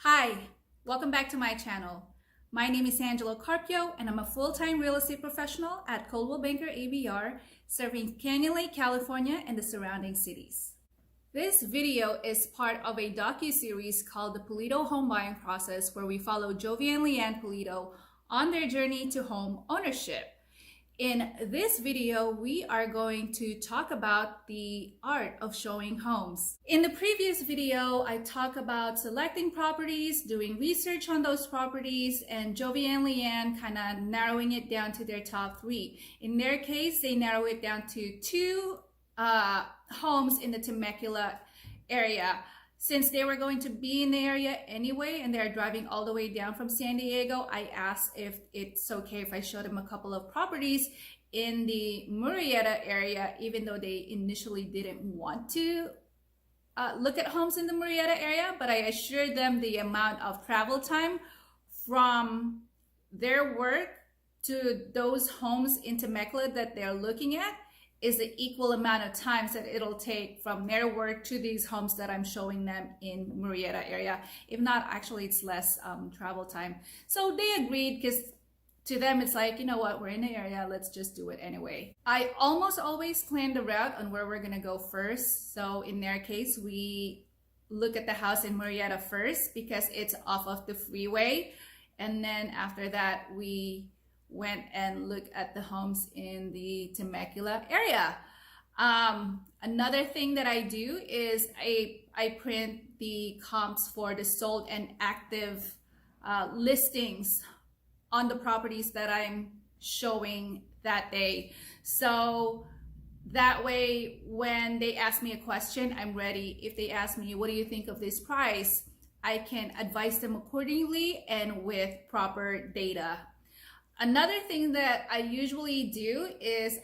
Hi, welcome back to my channel. My name is Carpio and I'm a full-time real estate professional at Coldwell Banker ABR, serving Canyon Lake, California and the surrounding cities. This video is part of a docu-series called The Pulido Home Buying Process, where we follow Jovi and Leanne Pulido on their journey to home ownership. In this video, we are going to talk about the art of showing homes. In the previous video, I talked about selecting properties, doing research on those properties, and Jovi and Leanne kind of narrowing it down to their top three. In their case, they narrow it down to two homes in the Temecula area. Since they were going to be in the area anyway and they're driving all the way down from San Diego, I asked if it's okay if I showed them a couple of properties in the Murrieta area, even though they initially didn't want to look at homes in the Murrieta area, but I assured them the amount of travel time from their work to those homes in Temecula that they're looking at is the equal amount of times that it'll take from their work to these homes that I'm showing them in Murrieta area. If not, actually it's less travel time. So they agreed, because to them it's like, you know what, we're in the area, let's just do it anyway. I almost always plan the route on where we're gonna go first. So in their case, we look at the house in Murrieta first because it's off of the freeway. And then after that, we went and looked at the homes in the Temecula area. Another thing that I do is I print the comps for the sold and active listings on the properties that I'm showing that day. So that way, when they ask me a question, I'm ready. If they ask me, what do you think of this price? I can advise them accordingly and with proper data. Another thing that I usually do is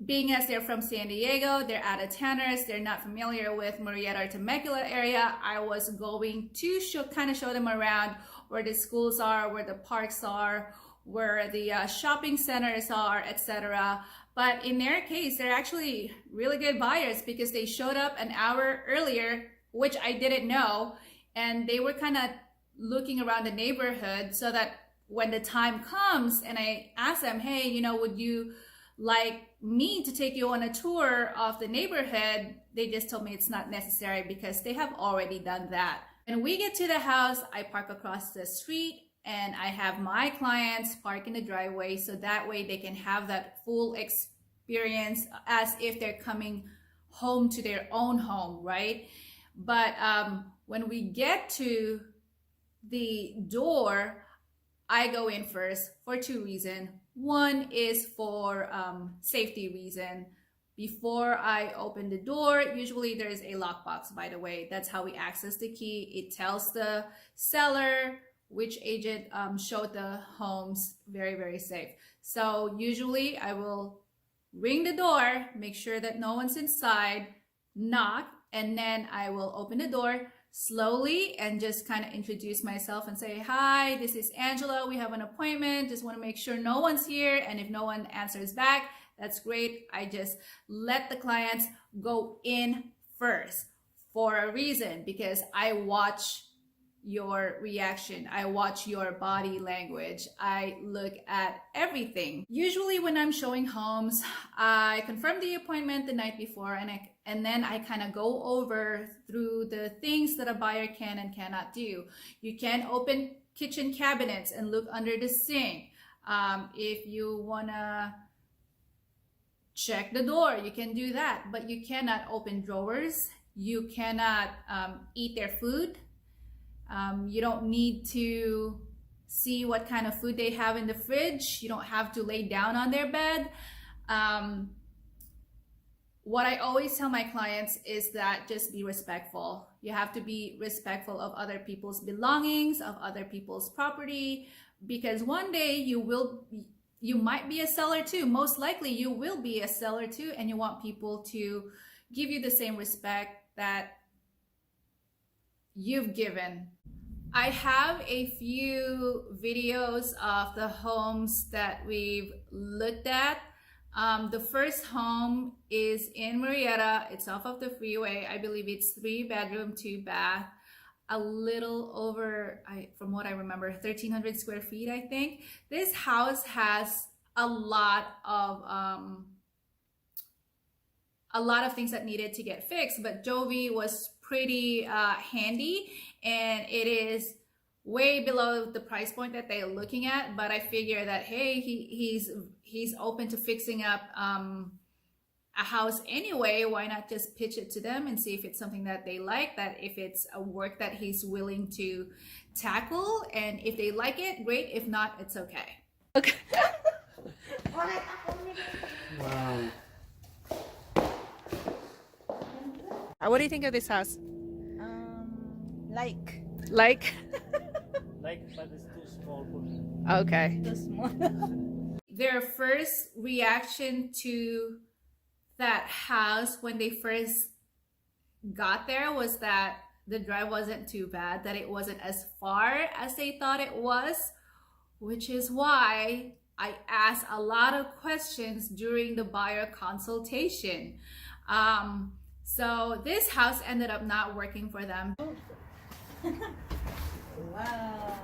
being as they're from San Diego, they're out of towners, they're not familiar with Murrieta or Temecula area, I was going to show them around where the schools are, where the parks are, where the shopping centers are, etc. But in their case, they're actually really good buyers because they showed up an hour earlier, which I didn't know, and they were kind of looking around the neighborhood so that when the time comes and I ask them, hey, you know, would you like me to take you on a tour of the neighborhood? They just told me it's not necessary because they have already done that. When we get to the house, I park across the street and I have my clients park in the driveway, so that way they can have that full experience as if they're coming home to their own home, right? But when we get to the door, I go in first for two reasons. One is for safety reason. Before I open the door, usually there is a lockbox, by the way. That's how we access the key. It tells the seller which agent showed the homes. Very, very safe. So usually I will ring the door, make sure that no one's inside, knock, and then I will open the door slowly and just kind of introduce myself and say, hi, this is Angela, we have an appointment, just want to make sure no one's here, and if no one answers back, that's great. I just let the clients go in first for a reason, because I watch your reaction, I watch your body language, I look at everything. Usually when I'm showing homes, I confirm the appointment the night before, and then I kind of go over through the things that a buyer can and cannot do. You can open kitchen cabinets and look under the sink. If you wanna check the door, you can do that, but you cannot open drawers. You cannot eat their food. You don't need to see what kind of food they have in the fridge. You don't have to lay down on their bed. What I always tell my clients is that just be respectful. You have to be respectful of other people's belongings, of other people's property, because one day you might be a seller too. Most likely you will be a seller too, and you want people to give you the same respect that you've given. I have a few videos of the homes that we've looked at. The first home is in Murrieta. It's off of the freeway. I believe it's 3 bedroom, 2 bath. a little over, from what I remember, 1,300 square feet, I think. This house has a lot of things that needed to get fixed, but Jovi was pretty handy, and it is way below the price point that they're looking at. But I figure that, hey, he's open to fixing up a house anyway. Why not just pitch it to them and see if it's something that they like, that if it's a work that he's willing to tackle, and if they like it, great. If not, it's okay. Okay. Wow. What do you think of this house? Like Like? Like, but it's too small for me. Okay. the small. Their first reaction to that house when they first got there was that the drive wasn't too bad, that it wasn't as far as they thought it was, which is why I asked a lot of questions during the buyer consultation. So this house ended up not working for them. Wow.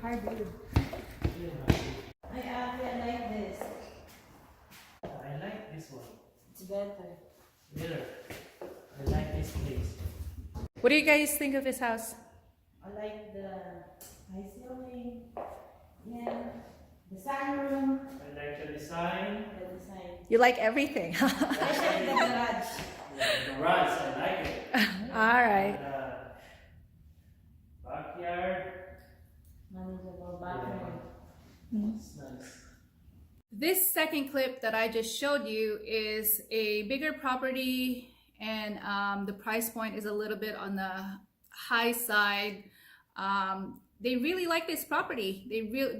Hard wood. I like this. I like this one. It's better. Better. I like this place. What do you guys think of this house? I like the high ceiling. Yeah. The sunroom. I like the design. The design. You like everything. Especially the garage. The garage, I like it. All right. Backyard. Manageable bathroom. It's nice. This second clip that I just showed you is a bigger property, and the price point is a little bit on the high side. They really like this property.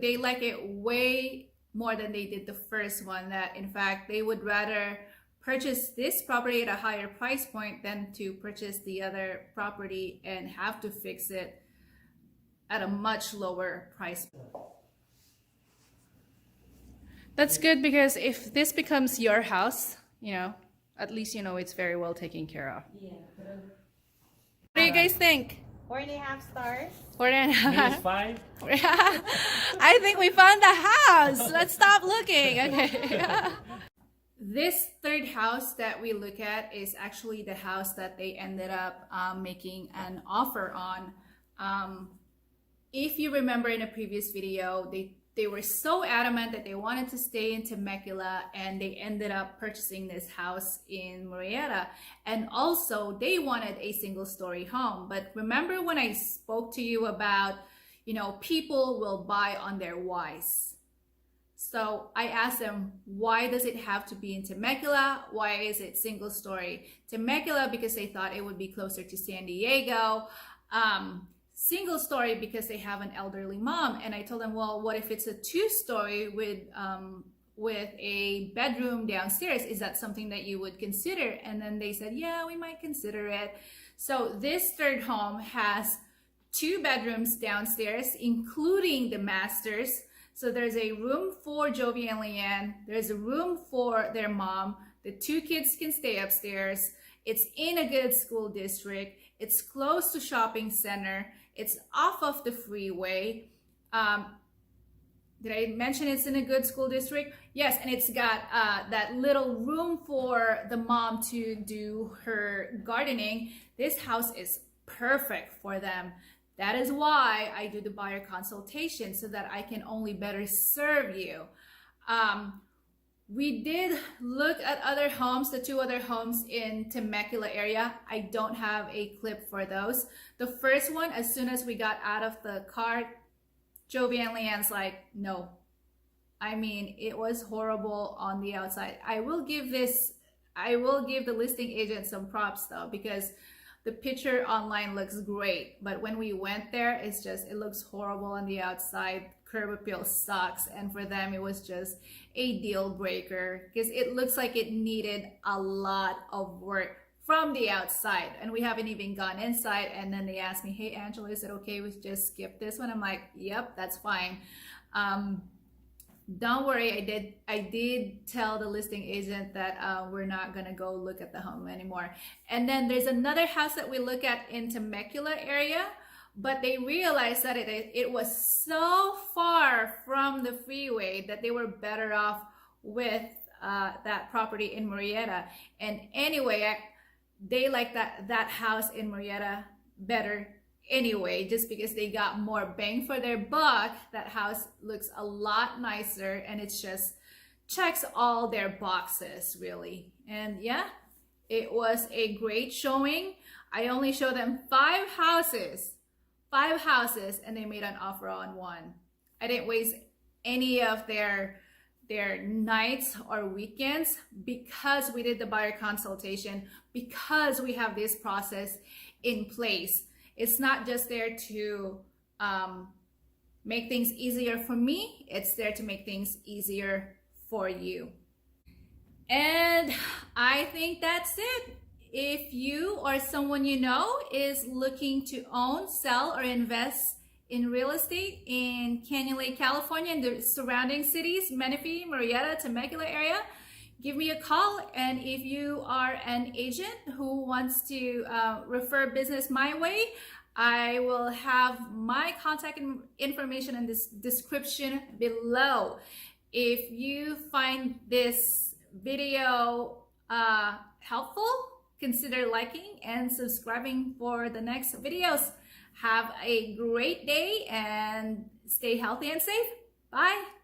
They like it way more than they did the first one. That in fact they would rather purchase this property at a higher price point than to purchase the other property and have to fix it at a much lower price. That's good, because if this becomes your house, at least you know it's very well taken care of. Yeah. What do you guys think? 4.5 stars. 4.5. Minus 5. I think we found the house. Let's stop looking. Okay. This third house that we look at is actually the house that they ended up making an offer on. If you remember in a previous video, they were so adamant that they wanted to stay in Temecula, and they ended up purchasing this house in Murrieta. And also they wanted a single story home. But remember when I spoke to you about, people will buy on their whys. So I asked them, why does it have to be in Temecula? Why is it single story? Temecula, because they thought it would be closer to San Diego. Single story because they have an elderly mom. And I told them, well, what if it's a 2-story with a bedroom downstairs? Is that something that you would consider? And then they said, yeah, we might consider it. So this third home has 2 bedrooms downstairs, including the master's. So there's a room for Jovi and Leanne. There's a room for their mom. The 2 kids can stay upstairs. It's in a good school district. It's close to shopping center. It's off of the freeway. Did I mention it's in a good school district? Yes, and it's got that little room for the mom to do her gardening. This house is perfect for them. That is why I do the buyer consultation, so that I can only better serve you. We did look at other homes, the 2 other homes in Temecula area. I don't have a clip for those. The first one, as soon as we got out of the car, Jovi and Leanne's like, no. I mean, it was horrible on the outside. I will give the listing agent some props though, because the picture online looks great, but when we went there, it looks horrible on the outside. Curb appeal sucks, and for them it was just a deal breaker because it looks like it needed a lot of work from the outside, and we haven't even gone inside. And then they asked me, hey Angela, is it okay we just skip this one? I'm like, yep, that's fine. don't worry, I did tell the listing agent that we're not gonna go look at the home anymore. And then there's another house that we look at in Temecula area, but they realized that it was so far from the freeway that they were better off with that property in Murrieta. And anyway, they like that house in Murrieta better anyway, just because they got more bang for their buck. That house looks a lot nicer, and it's just checks all their boxes really. And yeah, it was a great showing. I only showed them five houses, and they made an offer on one. I didn't waste any of their nights or weekends because we did the buyer consultation, because we have this process in place. It's not just there to make things easier for me, it's there to make things easier for you. And I think that's it. If you or someone you know is looking to own, sell, or invest in real estate in Canyon Lake, California, and the surrounding cities, Menifee, Murrieta, Temecula area, give me a call. And if you are an agent who wants to refer business my way, I will have my contact information in this description below. If you find this video helpful, consider liking and subscribing for the next videos. Have a great day and stay healthy and safe. Bye.